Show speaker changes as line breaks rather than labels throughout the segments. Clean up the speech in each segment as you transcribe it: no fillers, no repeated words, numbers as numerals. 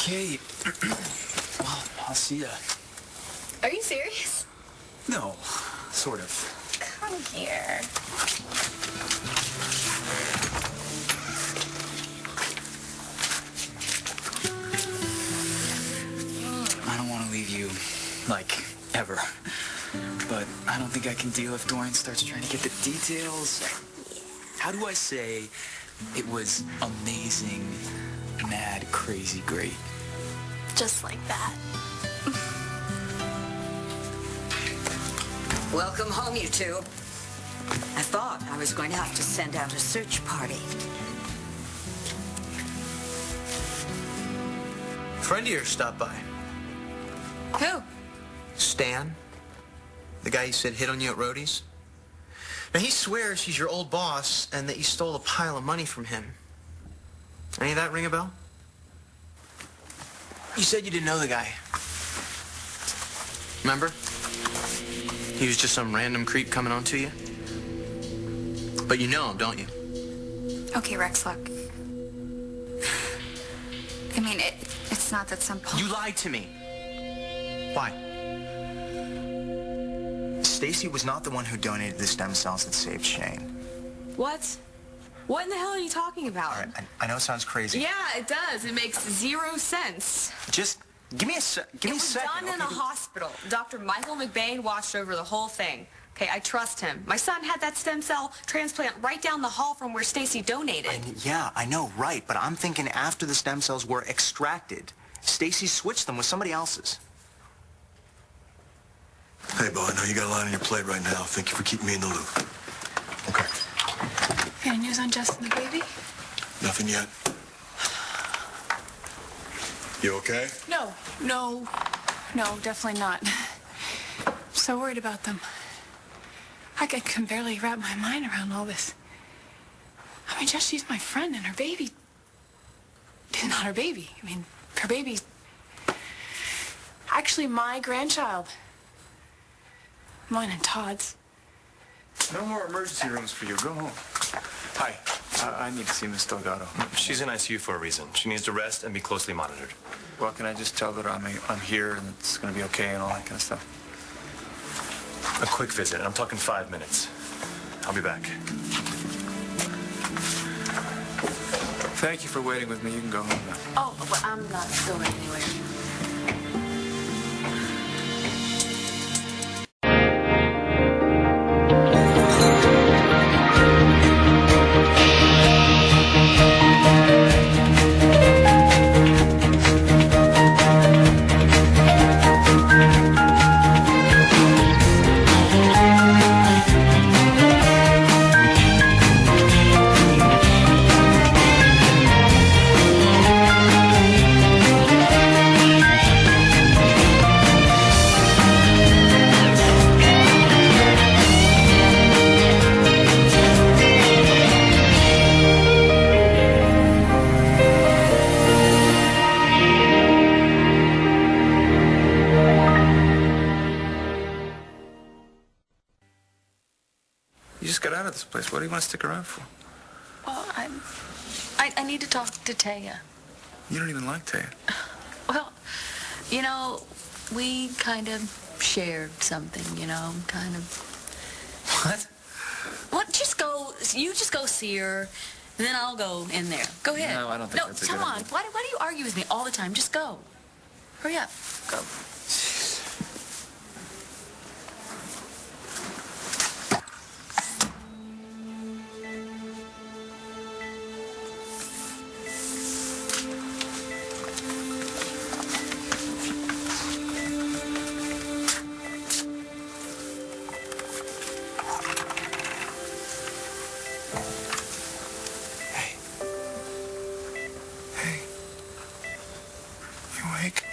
Okay. Well, I'll see ya.
Are you serious?
No, sort of.
Come here.
I don't want to leave you, like, ever. But I don't think I can deal if Dorian starts trying to get the details. How do I say it was amazing, mad, crazy, great?
Just like that.
Welcome home, you two. I thought I was going to have to send out a search party.
A friend of yours stopped by.
Who?
Stan. The guy you said hit on you at Rhodey's. Now, he swears he's your old boss and that you stole a pile of money from him. Any of that ring a bell? You said you didn't know the guy. Remember? He was just some random creep coming on to you. But you know him, don't you?
Okay, Rex, look. I mean, it's not that simple.
You lied to me. Why?
Stacy was not the one who donated the stem cells that saved Shane.
What? What in the hell are you talking about?
All right, I know it sounds crazy.
Yeah, it does. It makes 0 sense.
Just give me a second.
It was done in a hospital. Dr. Michael McBain watched over the whole thing. Okay, I trust him. My son had that stem cell transplant right down the hall from where Stacy donated.
Yeah, I know, right, but I'm thinking after the stem cells were extracted, Stacy switched them with somebody else's.
Hey, Bo, I know you got a lot on your plate right now. Thank you for keeping me in the loop. Okay.
Any news on Justin the baby?
Nothing yet. You okay?
No, definitely not. I'm so worried about them. I can barely wrap my mind around all this. I mean, Jess, she's my friend, and her baby is not her baby. I mean, her baby's actually my grandchild. Mine and Todd's.
No more emergency rooms for you. Go home.
Hi. I need to see Miss Delgado.
She's in ICU for a reason. She needs to rest and be closely monitored.
Well, can I just tell her I'm here and it's going to be okay and all that kind of stuff?
A quick visit. I'm talking 5 minutes. I'll be back.
Thank you for waiting with me. You can go home now.
Oh, well, I'm not going anywhere.
You just got out of this place. What do you want to stick around for?
Well, I need to talk to Taya.
You don't even like Taya.
Well, you know, we kind of shared something, you know, kind of.
What?
Well, you just go see her, and then I'll go in there. Go ahead.
No, I don't think that's a good
come on.
idea.
Why do you argue with me all the time? Just go. Hurry up. Go.
You awake?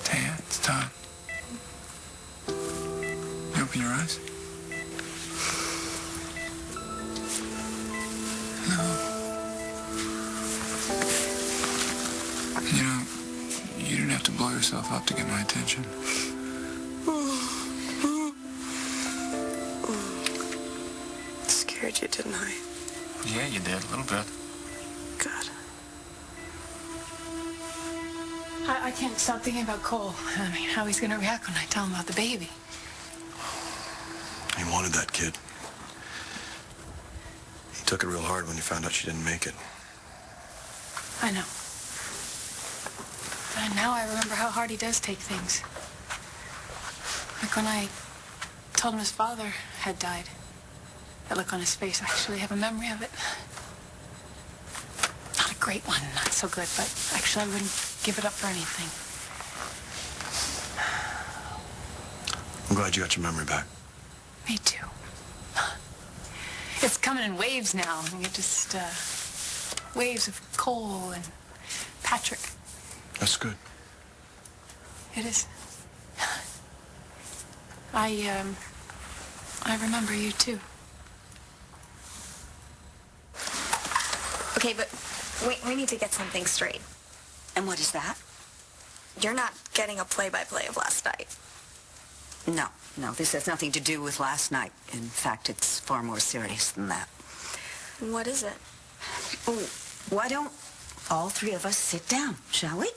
Taya, it's Todd. You open your eyes? No. You know, you didn't have to blow yourself up to get my attention.
Scared you, didn't I?
Yeah, you did, a little bit.
Good. I can't stop thinking about Cole. I mean, how he's going to react when I tell him about the baby.
He wanted that kid. He took it real hard when he found out she didn't make it.
I know. And now I remember how hard he does take things. Like when I told him his father had died. That look on his face, I actually have a memory of it. Not a great one, not so good, but actually I wouldn't give it up for anything.
I'm glad you got your memory back.
Me too. It's coming in waves now. You just, waves of Cole and Patrick.
That's good.
It is. I remember you too.
Okay, but we need to get something straight.
And what is that?
You're not getting a play-by-play of last night.
No, this has nothing to do with last night. In fact, it's far more serious than that.
What is it?
Oh, why don't all three of us sit down, shall we?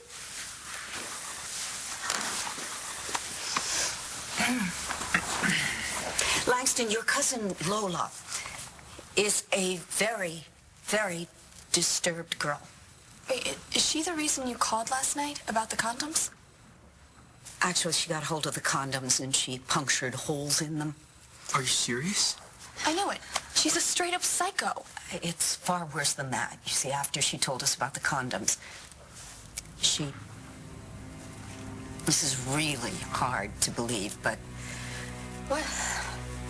Langston, your cousin Lola is a very, very disturbed girl.
Wait, is she the reason you called last night about the condoms?
Actually, she got hold of the condoms and she punctured holes in them.
Are you serious?
I know it. She's a straight-up psycho.
It's far worse than that. You see, after she told us about the condoms, this is really hard to believe, but...
What?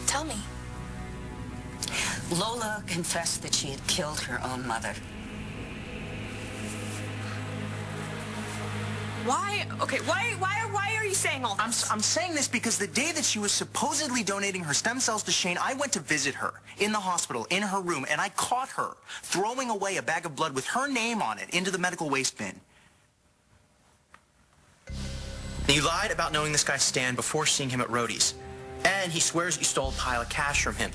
Tell me.
Lola confessed that she had killed her own mother.
Why? Okay, why are you saying all this?
I'm saying this because the day that she was supposedly donating her stem cells to Shane, I went to visit her in the hospital, in her room, and I caught her throwing away a bag of blood with her name on it into the medical waste bin.
You lied about knowing this guy Stan before seeing him at Rhodey's. And he swears you stole a pile of cash from him.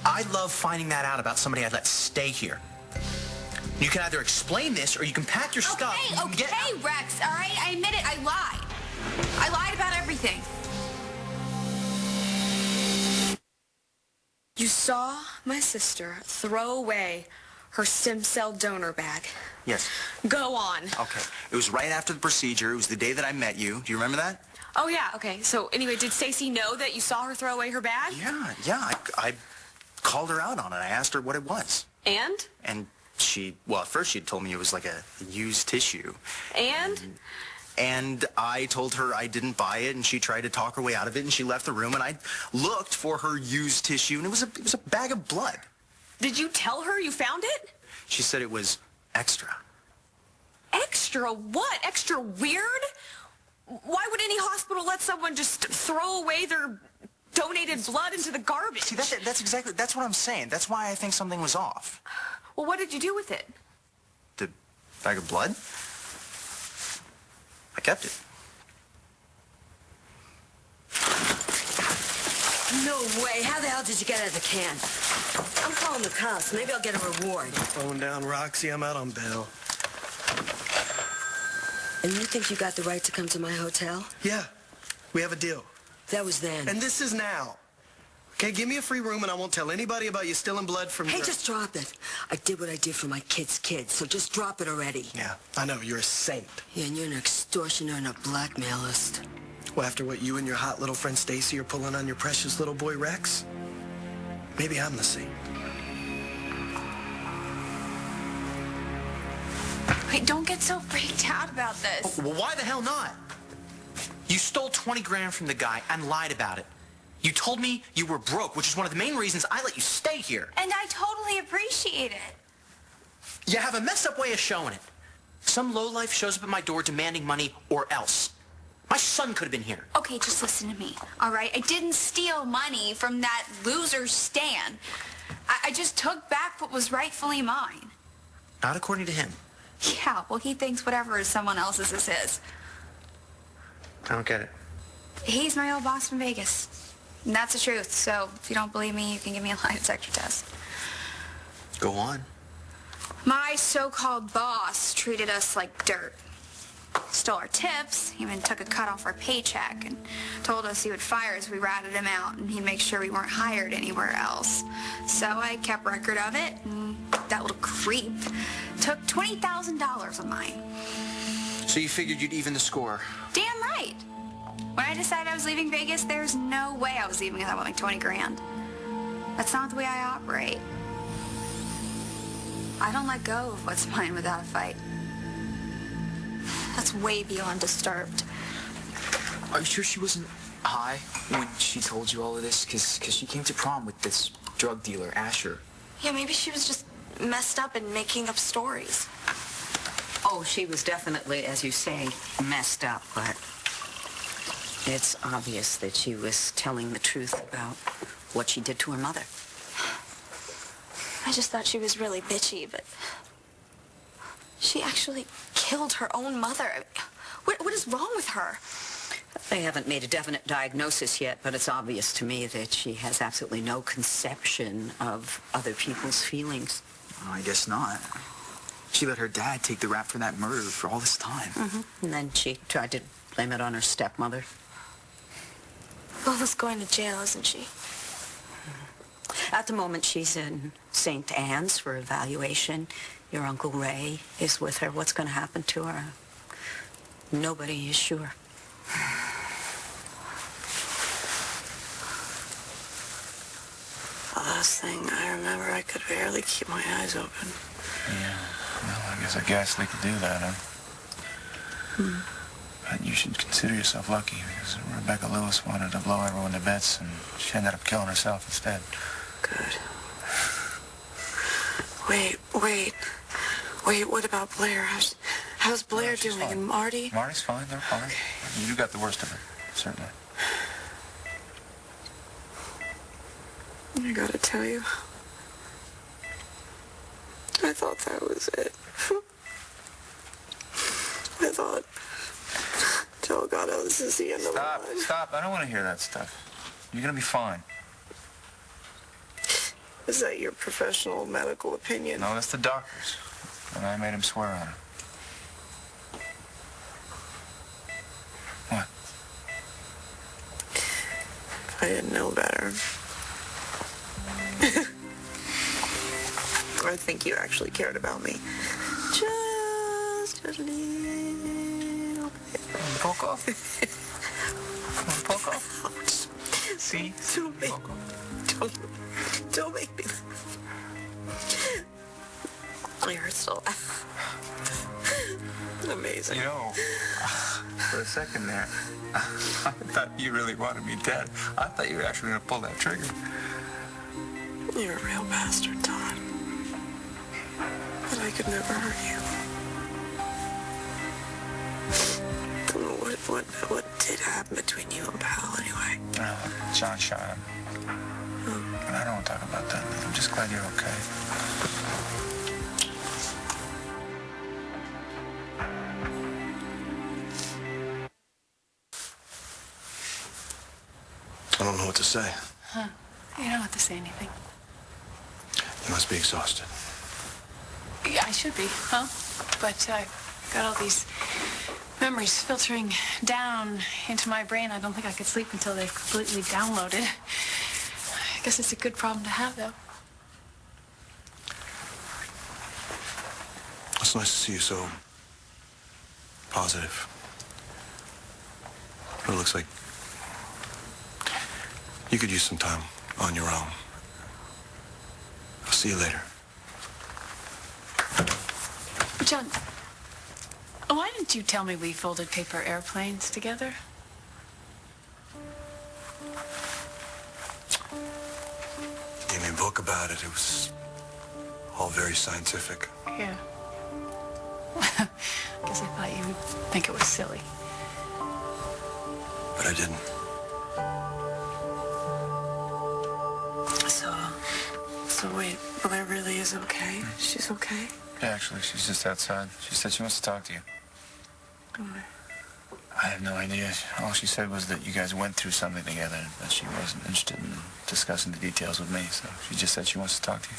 I'd love finding that out about somebody I'd let stay here. You can either explain this or you can pack your stuff.
Okay, Rex, all right? I admit it, I lied. I lied about everything.
You saw my sister throw away her stem cell donor bag.
Yes.
Go on.
Okay. It was right after the procedure. It was the day that I met you. Do you remember that?
Oh, yeah, okay. So, anyway, did Stacy know that you saw her throw away her bag?
Yeah. I called her out on it. I asked her what it was.
And?
And at first she had told me it was like a used tissue. And I told her I didn't buy it, and she tried to talk her way out of it, and she left the room, and I looked for her used tissue, and it was a bag of blood.
Did you tell her you found it?
She said it was extra.
Extra what? Extra weird? Why would any hospital let someone just throw away their donated blood into the garbage?
See, that's what I'm saying. That's why I think something was off.
Well, what did you do with it?
The bag of blood? I kept it.
No way. How the hell did you get out of the can? I'm calling the cops. Maybe I'll get a reward.
Phone down, Roxy. I'm out on bail.
And you think you got the right to come to my hotel?
Yeah, we have a deal.
That was then.
And this is now. Okay, give me a free room and I won't tell anybody about you stealing blood from
Hey, just drop it. I did what I did for my kid's kids, so just drop it already.
Yeah, I know. You're a saint.
Yeah, and you're an extortioner and a blackmailist.
Well, after what you and your hot little friend Stacy are pulling on your precious little boy Rex, maybe I'm the saint.
Wait, don't get so freaked out about this.
Well, why the hell not? You stole 20 grand from the guy and lied about it. You told me you were broke, which is one of the main reasons I let you stay here.
And I totally appreciate it.
You have a messed up way of showing it. Some lowlife shows up at my door demanding money or else. My son could have been here.
Okay, just listen to me, all right? I didn't steal money from that loser Stan. I just took back what was rightfully mine.
Not according to him.
Yeah, well, he thinks whatever is someone else's is his.
I don't get it.
He's my old boss from Vegas. And that's the truth. So if you don't believe me, you can give me a lie detector test.
Go on.
My so-called boss treated us like dirt. Stole our tips, even took a cut off our paycheck, and told us he would fire us if we ratted him out, and he'd make sure we weren't hired anywhere else. So I kept record of it, and that little creep took $20,000 of mine.
So you figured you'd even the score?
Damn right. When I decided I was leaving Vegas, there's no way I was leaving without like 20 grand. That's not the way I operate. I don't let go of what's mine without a fight. That's way beyond disturbed.
Are you sure she wasn't high when she told you all of this? Because she came to prom with this drug dealer, Asher.
Yeah, maybe she was just messed up and making up stories.
Oh, she was definitely, as you say, messed up, but it's obvious that she was telling the truth about what she did to her mother.
I just thought she was really bitchy, but she actually killed her own mother. What is wrong with her?
They haven't made a definite diagnosis yet, but it's obvious to me that she has absolutely no conception of other people's feelings.
Well, I guess not. She let her dad take the rap for that murder for all this time.
Mm-hmm. And then she tried to blame it on her stepmother.
Lola's going to jail, isn't she?
At the moment, she's in St. Anne's for evaluation. Your Uncle Ray is with her. What's going to happen to her? Nobody is sure.
The last thing I remember, I could barely keep my eyes open.
Yeah, well, I guess a ghastly could do that, huh? But you should consider yourself lucky, because Rebecca Lewis wanted to blow everyone to bits, and she ended up killing herself instead.
Good. Wait, what about Blair? How's Blair doing?
Fine.
And Marty?
Marty's fine, they're fine. Okay. You got the worst of it, certainly.
I gotta tell you, I thought that was it. I thought, oh God, this is the end of the line.
Stop, I don't want to hear that stuff. You're gonna be fine.
Is that your professional medical opinion?
No, that's the doctor's. And I made him swear on it. What?
If I didn't know better. I think you actually cared about me. Just a little bit.
Poke off. Poke off. See?
Don't make me laugh. You're still amazing.
You know, for a second there, I thought you really wanted me dead. I thought you were actually going to pull that trigger.
You're a real bastard, Todd. But I could never hurt you. What did happen between you and Pal, anyway?
John shot him. But I don't want to talk about that. I'm just glad you're okay.
I don't know what to say.
Huh. You don't have to say anything.
You must be exhausted.
Yeah, I should be, huh? But I got all these memories filtering down into my brain. I don't think I could sleep until they've completely downloaded. I guess it's a good problem to have, though.
It's nice to see you so positive. But it looks like you could use some time on your own. I'll see you later.
John, why didn't you tell me we folded paper airplanes together?
You gave me a book about it. It was all very scientific.
Yeah. I guess I thought you would think it was silly.
But I didn't.
So wait, Blair really is okay? She's okay?
Yeah, actually, she's just outside. She said she wants to talk to you. I have no idea. All she said was that you guys went through something together, but she wasn't interested in discussing the details with me, so she just said she wants to talk to you.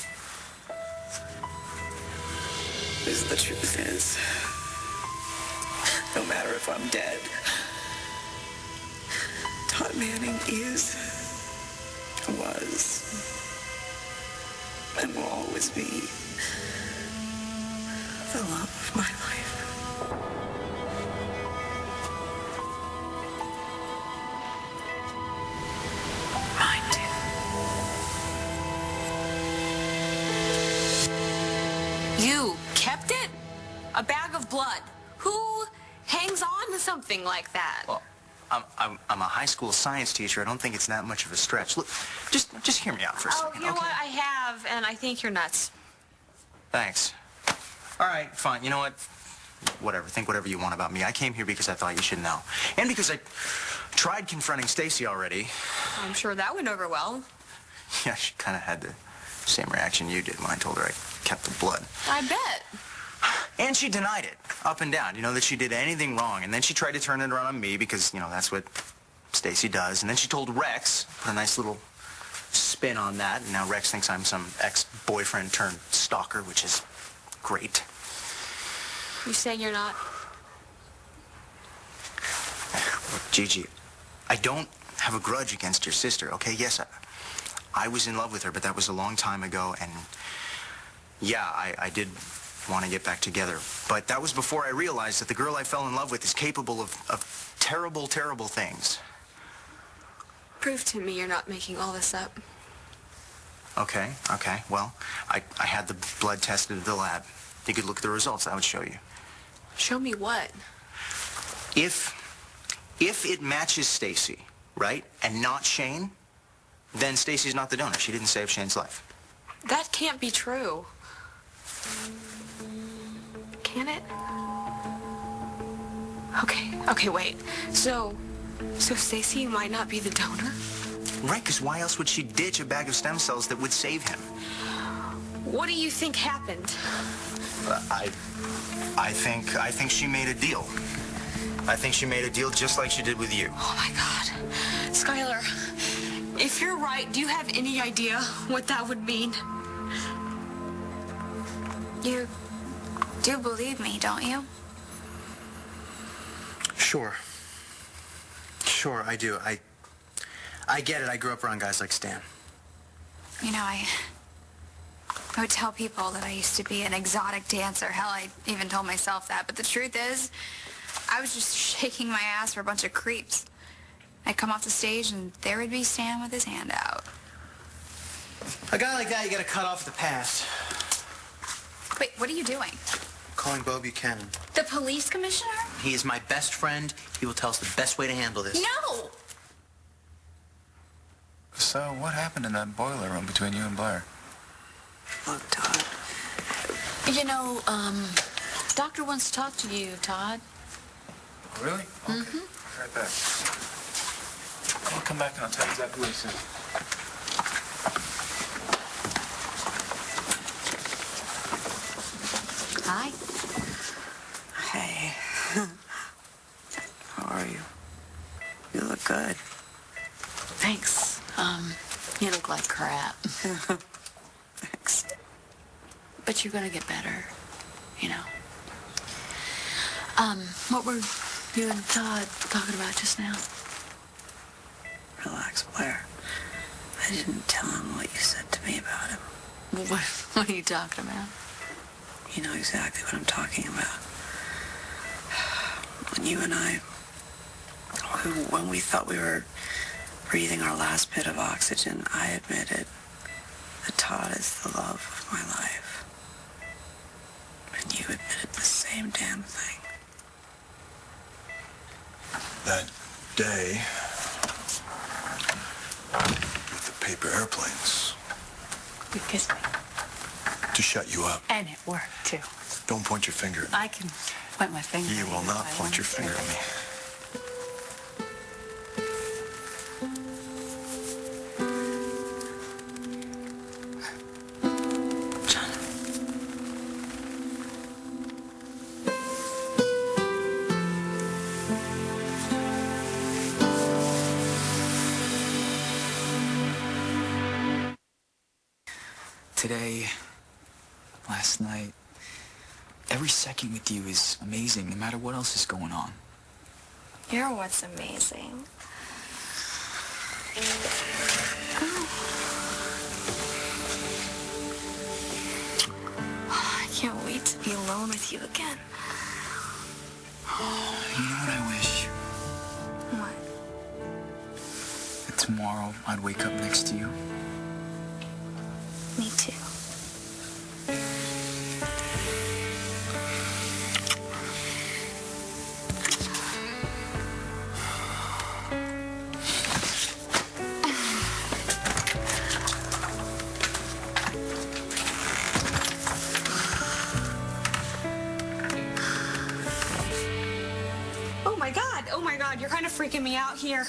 The truth is, No matter if I'm dead. Todd Manning is, was, and will always be the love of my life. Mine too.
You kept it? A bag of blood. Who hangs on to something like that?
Well, I'm a high school science teacher. I don't think it's that much of a stretch. Look, just hear me out for a second.
You know what? I have, and I think you're nuts.
Thanks. All right, fine. You know what? Whatever. Think whatever you want about me. I came here because I thought you should know. And because I tried confronting Stacy already.
I'm sure that went over well.
Yeah, she kind of had the same reaction you did when I told her I kept the blood.
I bet.
And she denied it, up and down, that she did anything wrong. And then she tried to turn it around on me because, that's what Stacy does. And then she told Rex, put a nice little spin on that. And now Rex thinks I'm some ex-boyfriend turned stalker, which is great.
You saying you're not?
Look, Gigi, I don't have a grudge against your sister, okay? Yes, I was in love with her, but that was a long time ago. And yeah, I did want to get back together. But that was before I realized that the girl I fell in love with is capable of terrible, terrible things.
Prove to me you're not making all this up.
Okay. Well, I had the blood tested at the lab. You could look at the results. I would show you.
Show me what?
If it matches Stacy, right, and not Shane, then Stacy's not the donor. She didn't save Shane's life.
That can't be true. Can it? Okay, wait. So Stacy might not be the donor?
Right, because why else would she ditch a bag of stem cells that would save him?
What do you think happened?
I think she made a deal. I think she made a deal just like she did with you.
Oh, my God. Skylar, if you're right, do you have any idea what that would mean?
You do believe me, don't you?
Sure, I do. I get it. I grew up around guys like Stan.
I would tell people that I used to be an exotic dancer. Hell, I even told myself that. But the truth is, I was just shaking my ass for a bunch of creeps. I'd come off the stage, and there would be Stan with his hand out.
A guy like that, you gotta cut off the past.
Wait, what are you doing?
Calling Bo Buchanan.
The police commissioner?
He is my best friend. He will tell us the best way to handle this.
No!
So, what happened in that boiler room between you and Blair?
Look, Todd.
Doctor wants to talk to you, Todd.
Oh, really? Okay. I'll be right back. I'll come back and I'll tell you exactly what he said.
Hi.
Hey. How are you? You look good.
Thanks. You look like crap.
Thanks.
But you're gonna get better, What were you and Todd talking about just now?
Relax, Blair. I didn't tell him what you said to me about him.
What are you talking about?
You know exactly what I'm talking about. When you and I, when we thought we were breathing our last bit of oxygen, I admitted that Todd is the love of my life. And you admitted the same damn thing.
That day, with the paper airplanes,
You kissed me.
to shut you up.
And it worked, too.
Don't point your finger at me.
I can point my finger.
You will not point your finger at me.
Today, last night, every second with you is amazing, no matter what else is going on.
You're what's amazing. I can't wait to be alone with you again.
You know what I wish?
What?
That tomorrow I'd wake up next to you.
Me too.
Oh my God, you're kind of freaking me out here.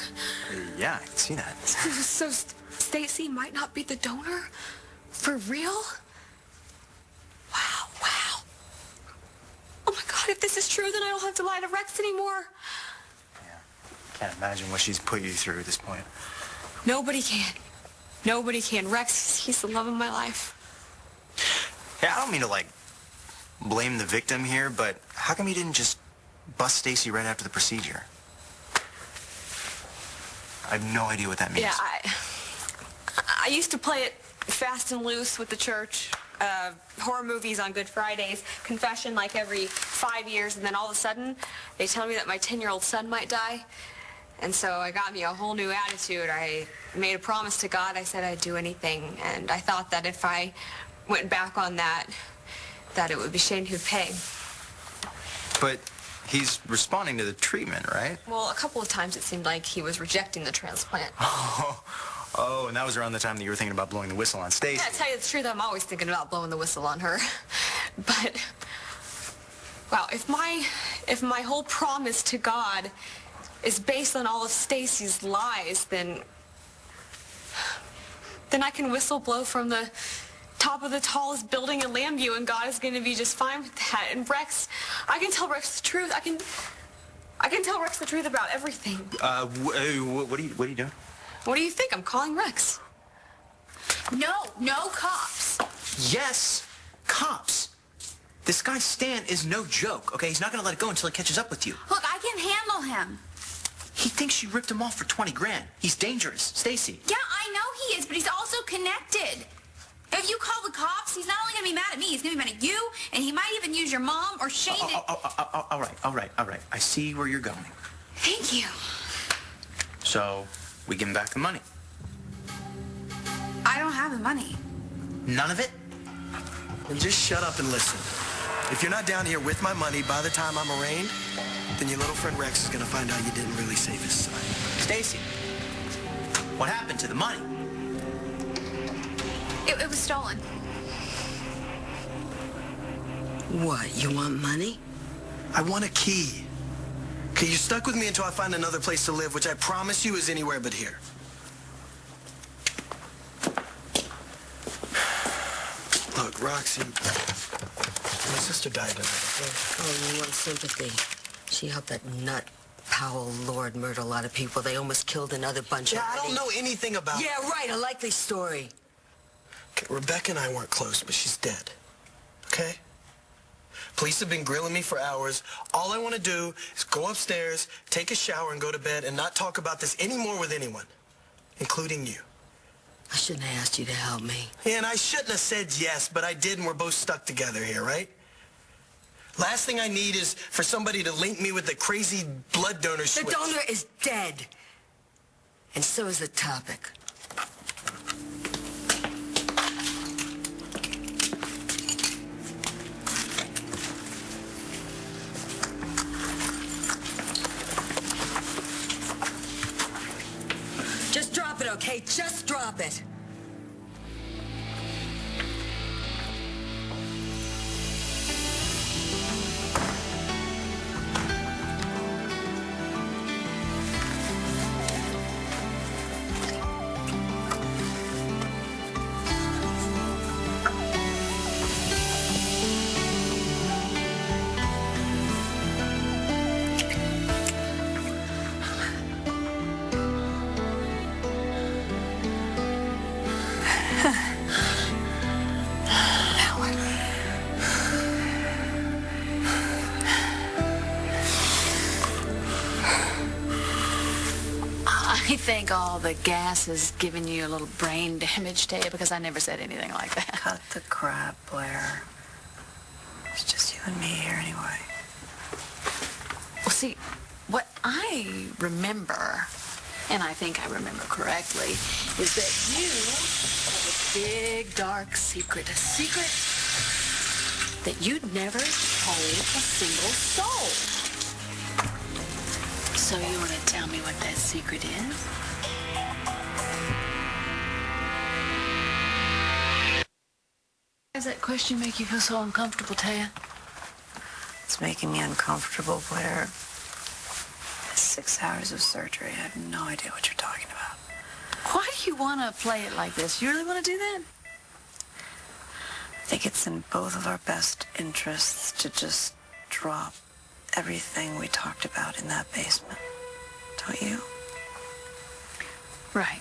Yeah, I can see that.
So Stacy might not be the donor? For real? Wow. Oh my God, if this is true, then I don't have to lie to Rex anymore.
Yeah, can't imagine what she's put you through at this point.
Nobody can. Nobody can. Rex, he's the love of my life.
Yeah, I don't mean to, like, blame the victim here, but how come you didn't just bust Stacy right after the procedure? I have no idea what that means.
Yeah, I used to play it fast and loose with the church. Horror movies on Good Fridays, confession like every 5 years, and then all of a sudden, they tell me that my 10-year-old son might die. And so it got me a whole new attitude. I made a promise to God. I said I'd do anything. And I thought that if I went back on that it would be Shane who'd pay.
But he's responding to the treatment, right?
Well, a couple of times it seemed like he was rejecting the transplant.
Oh, and that was around the time that you were thinking about blowing the whistle on Stacy.
Yeah, to tell you the truth, I'm always thinking about blowing the whistle on her. But, wow, if my whole promise to God is based on all of Stacy's lies, then I can whistle blow from the top of the tallest building in Lambview, and God is going to be just fine with that. And Rex, I can tell Rex the truth. I can tell Rex the truth about everything.
What are you doing?
What do you think? I'm calling Rex.
No cops.
Yes, cops. This guy Stan is no joke, okay? He's not gonna let it go until he catches up with you.
Look, I can handle him.
He thinks you ripped him off for 20 grand. He's dangerous. Stacy.
Yeah, I know he is, but he's also connected. If you call the cops, he's not only going to be mad at me, he's going to be mad at you, and he might even use your mom or Shane.
All right. I see where you're going.
Thank you.
So, we give him back the money.
I don't have the money.
None of it?
Then just shut up and listen. If you're not down here with my money by the time I'm arraigned, then your little friend Rex is going to find out you didn't really save his son.
Stacy, what happened to the money?
It was stolen.
What, you want money?
I want a key. Okay, you're stuck with me until I find another place to live, which I promise you is anywhere but here. Look, Roxy, my sister died tonight, okay?
Oh, you want sympathy. She helped that nut Powell Lord murder a lot of people. They almost killed another bunch
Yeah,
already.
I don't know anything about...
Yeah, right, a likely story.
Okay, Rebecca and I weren't close, but she's dead. Okay? Police have been grilling me for hours. All I want to do is go upstairs, take a shower, and go to bed and not talk about this anymore with anyone, including you.
I shouldn't have asked you to help me.
Yeah, and I shouldn't have said yes, but I did, and we're both stuck together here, right? Last thing I need is for somebody to link me with the crazy blood donor switch.
The donor is dead. And so is the topic. Just drop it, okay? Just drop it.
You think all the gas is giving you a little brain damage, Taya? Because I never said anything like that.
Cut the crap, Blair. It's just you and me here anyway.
Well, see, what I remember, and I think I remember correctly, is that you have a big, dark secret. A secret that you'd never told a single soul. So you want to tell me what that secret is? Why does that question make you feel so uncomfortable, Taya?
It's making me uncomfortable, Blair. 6 hours of surgery. I have no idea what you're talking about.
Why do you want to play it like this? You really want to do that?
I think it's in both of our best interests to just drop everything we talked about in that basement. Don't you?
Right.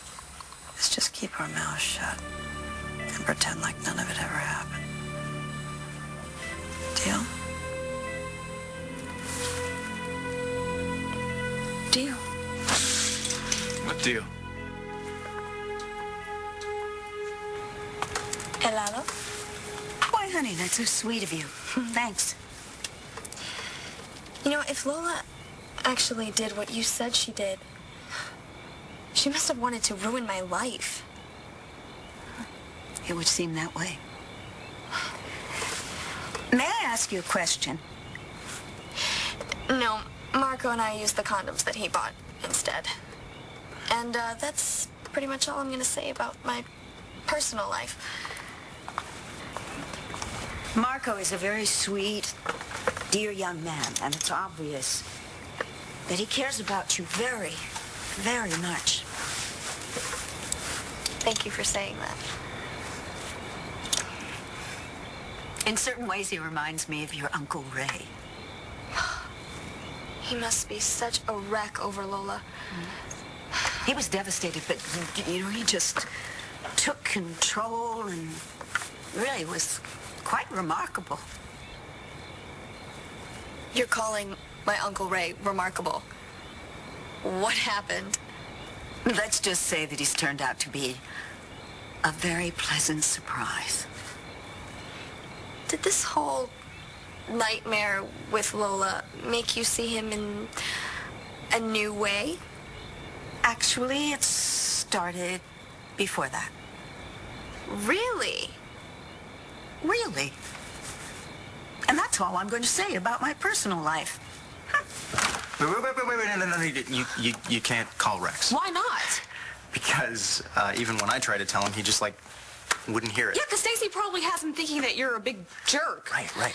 Let's just keep our mouths shut and pretend like none of it ever happened. Deal?
Deal.
What deal?
Hello? Why, honey, that's so sweet of you. Thanks.
You know, if Lola actually did what you said she did, she must have wanted to ruin my life.
It would seem that way. May I ask you a question?
No, Marco and I used the condoms that he bought instead. And that's pretty much all I'm going to say about my personal life.
Marco is a very sweet, dear young man, and it's obvious that he cares about you very, very much.
Thank you for saying that.
In certain ways, he reminds me of your Uncle Ray.
He must be such a wreck over Lola.
He was devastated, but, you know, he just took control and really was quite remarkable.
You're calling my Uncle Ray remarkable. What happened?
Let's just say that he's turned out to be a very pleasant surprise.
Did this whole nightmare with Lola make you see him in a new way?
Actually, it started before that.
Really?
Really. And that's all I'm going to say about my personal life.
Wait, you can't call Rex.
Why not?
Because even when I try to tell him, he just, wouldn't hear it.
Yeah, because Stacy probably has him thinking that you're a big jerk.
Right.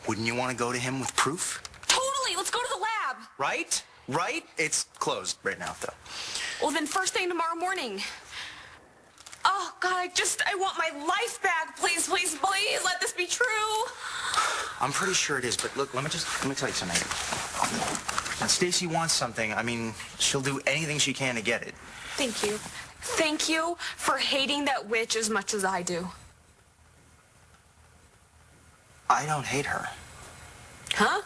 Wouldn't you want to go to him with proof?
Totally. Let's go to the lab.
Right? It's closed right now, though.
Well, then first thing tomorrow morning. Oh, God, I want my life back. Please, please, please, let this be true.
I'm pretty sure it is, but look, let me tell you something. When Stacy wants something, she'll do anything she can to get it.
Thank you. Thank you for hating that witch as much as I do.
I don't hate her.
Huh?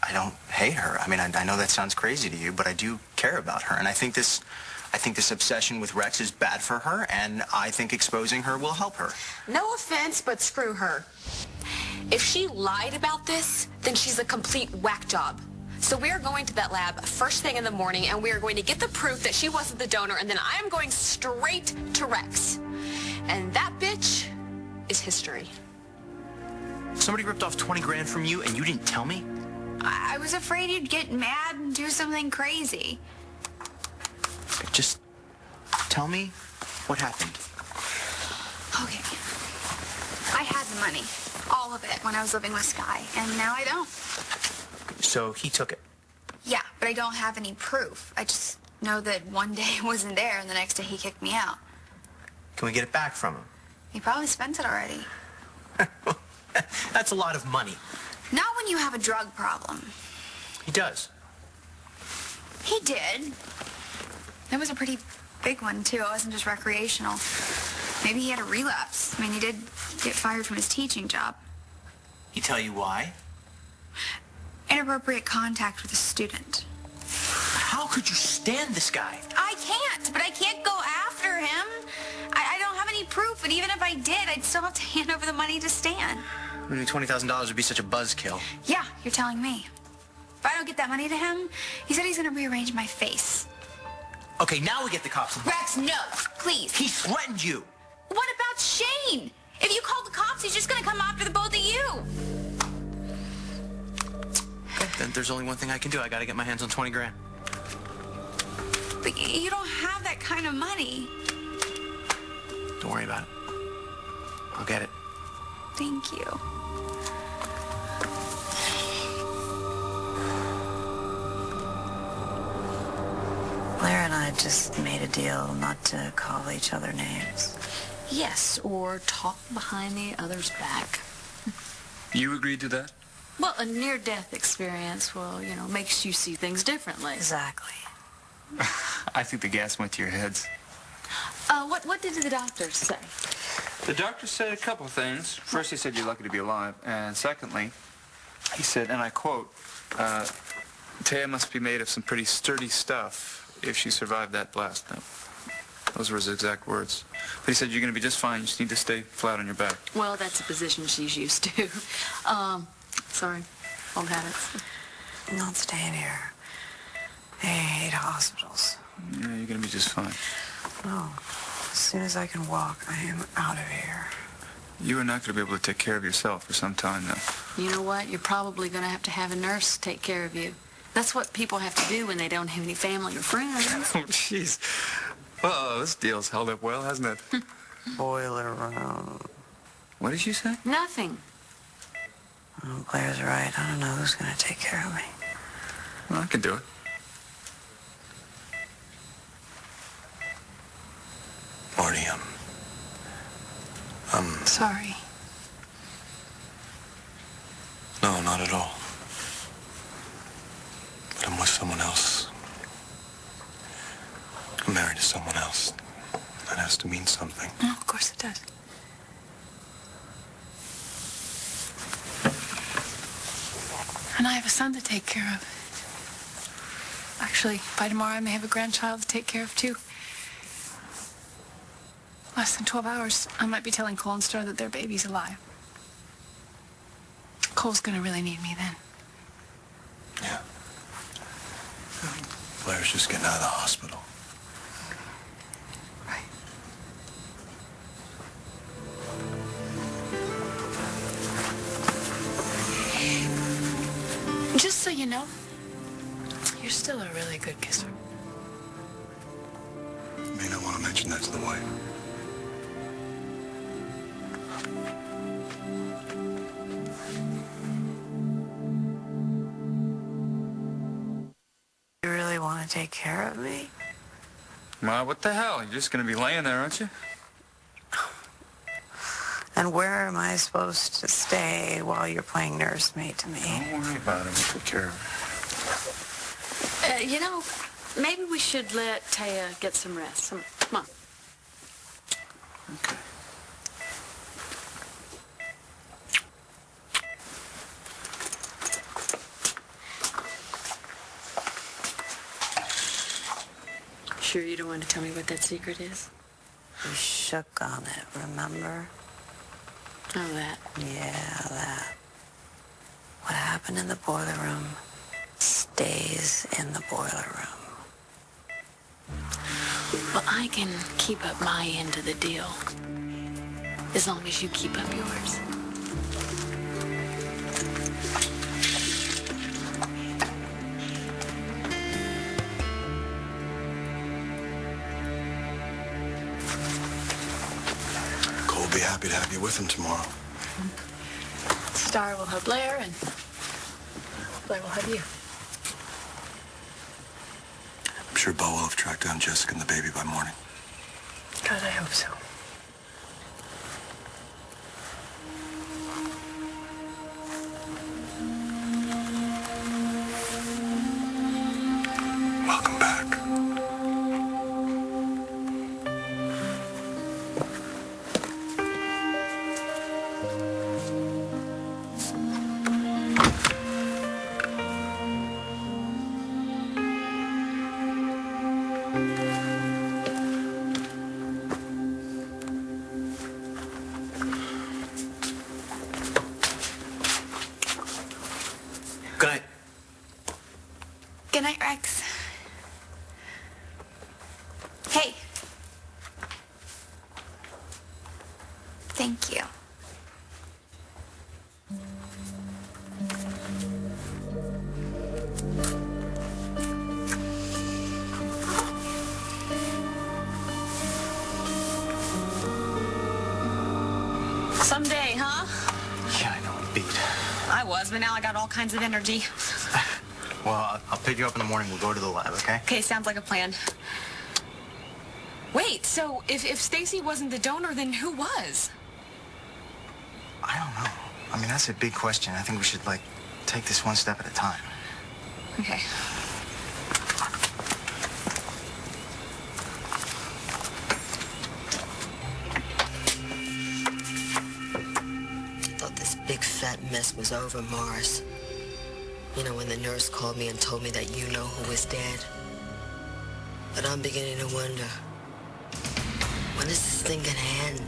I don't hate her. I know that sounds crazy to you, but I do care about her, and I think this obsession with Rex is bad for her, and I think exposing her will help her.
No offense, but screw her. If she lied about this, then she's a complete whack job. So we are going to that lab first thing in the morning, and we are going to get the proof that she wasn't the donor, and then I am going straight to Rex. And that bitch is history.
Somebody ripped off 20 grand from you, and you didn't tell me?
I was afraid you'd get mad and do something crazy.
Just tell me what happened.
Okay. I had the money. All of it when I was living with Sky, and now I don't.
So he took it.
Yeah, but I don't have any proof. I just know that one day it wasn't there, and the next day he kicked me out.
Can we get it back from him?
He probably spent it already.
That's a lot of money.
Not when you have a drug problem.
He does.
He did. It was a pretty big one, too. It wasn't just recreational. Maybe he had a relapse. He did get fired from his teaching job.
He tell you why?
Inappropriate contact with a student.
How could you stand this guy?
I can't, but I can't go after him. I don't have any proof, but even if I did, I'd still have to hand over the money to Stan.
I mean, $20,000 would be such a buzzkill.
Yeah, you're telling me. If I don't get that money to him, he said he's gonna rearrange my face.
Okay, now we get the cops involved.
Rex, no, please.
He threatened you.
What about Shane? If you call the cops, he's just gonna come after the both of you.
Okay, then there's only one thing I can do. I gotta get my hands on 20 grand.
But you don't have that kind of money.
Don't worry about it. I'll get it.
Thank you.
Blair and I just made a deal not to call each other names.
Yes, or talk behind the other's back.
You agreed to that?
Well, a near-death experience, well, you know, makes you see things differently.
Exactly.
I think the gas went to your heads.
What did the doctors say?
The doctor said a couple of things. First, he said you're lucky to be alive. And secondly, he said, and I quote, Taya must be made of some pretty sturdy stuff if she survived that blast. Now, those were his exact words. But he said you're going to be just fine. You just need to stay flat on your back.
Well, that's a position she's used to. Sorry, old habits.
I'm not staying here. I hate hospitals.
Yeah, you're going to be just fine.
No. As soon as I can walk, I am out of here.
You are not going to be able to take care of yourself for some time, though.
You know what? You're probably going to have a nurse take care of you. That's what people have to do when they don't have any family or friends.
Oh, jeez. Well, this deal's held up well, hasn't it?
Boiler room.
What did you say?
Nothing.
Oh, Blair's right. I don't know who's going to take care of me.
Well, I can do it.
Marty,
Sorry.
No, not at all. But I'm with someone else. I'm married to someone else. That has to mean something.
Oh, of course it does. And I have a son to take care of. Actually, by tomorrow I may have a grandchild to take care of, too. Less than 12 hours, I might be telling Cole and Star that their baby's alive. Cole's gonna really need me then.
Yeah. Blair's just getting out of the hospital.
Right. Just so you know, you're still a really good kisser.
You may not want to mention that to the wife.
You really want to take care of me?
Ma, what the hell? You're just going to be laying there, aren't you?
And where am I supposed to stay while you're playing nursemaid to me?
Don't worry about it. We'll take care of
You know, maybe we should let Taya get some rest. Come on.
Okay.
Sure you don't want to tell me what that secret is?
You shook on it, remember?
Oh, that.
Yeah, that. What happened in the boiler room stays in the boiler room.
Well, I can keep up my end of the deal as long as you keep up yours.
Cole will be happy to have you with him tomorrow.
Star will have Blair, and Blair will have you.
I'm sure Bo will have tracked down Jessica and the baby by morning.
God, I hope so.
Welcome back.
Good night, Rex. Hey. Thank you.
Someday, huh?
Yeah, I know, I'm beat.
I was, but now I got all kinds of energy.
Well, I'll pick you up in the morning. We'll go to the lab, okay?
Okay, sounds like a plan. Wait, so if Stacy wasn't the donor, then who was?
I don't know. I mean, that's a big question. I think we should, like, take this one step at a time.
Okay.
I thought this big fat mess was over, Morris. You know, when the nurse called me and told me that you know who was dead. But I'm beginning to wonder, when is this thing gonna end?